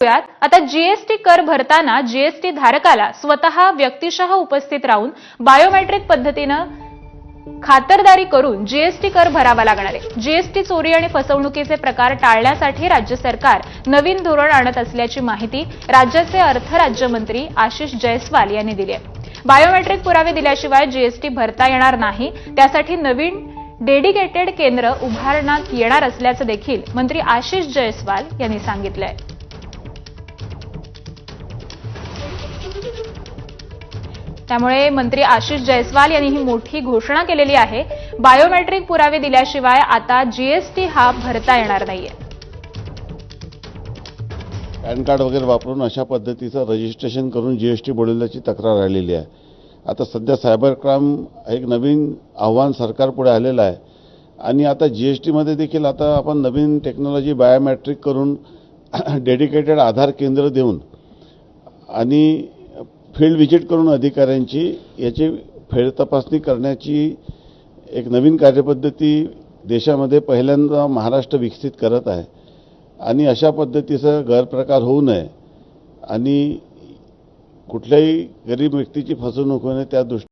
आता जीएसटी कर भरताना जीएसटी धारकाला स्वतः व्यक्तिशः उपस्थित राहून बायोमेट्रिक पद्धतीनं खातरदारी करून जीएसटी कर भरावा लागणार आहे। जीएसटी चोरी आणि फसवणुकीचे प्रकार टाळण्यासाठी राज्य सरकार नवीन धोरण आणत असल्याची माहिती राज्याचे अर्थ राज्यमंत्री आशिष जयस्वाल यांनी दिली आहे। बायोमेट्रिक पुरावे दिल्याशिवाय जीएसटी भरता येणार नाही, त्यासाठी नवीन डेडिकेटेड केंद्र उभारण्यात येणार असल्याचं देखील मंत्री आशिष जयस्वाल यांनी सांगितलंय। त्यामुळे मंत्री आशिष जयस्वाल यांनी ही मोठी घोषणा केलेली आहे। बायोमेट्रिक पुरावे दिल्याशिवाय आता जीएसटी हा भरता येणार नाहीये। पॅन कार्ड वगैरे वापरून अशा पद्धतीचं रजिस्ट्रेशन करून जीएसटी बुडवल्याची तक्रार आलेली आहे। आता सध्या सायबर क्राईम एक नवीन आव्हान सरकारपुढे आलेलं आहे आणि आता जीएसटीमध्ये देखील आता आपण नवीन टेक्नॉलॉजी बायोमेट्रिक करून डेडिकेटेड आधार केंद्र देऊन आणि फील्ड व्हिजिट करून अधिकाऱ्यांची याची फेरतपासणी करण्याची एक नवीन कार्यपद्धती देशामध्ये पहिल्यांदा महाराष्ट्र विकसित करत आहे आणि अशा पद्धतीचा गैरप्रकार होऊ नये आणि कुठल्याही गरीब व्यक्तीची फसवणूक होऊ नये त्या दृष्टीने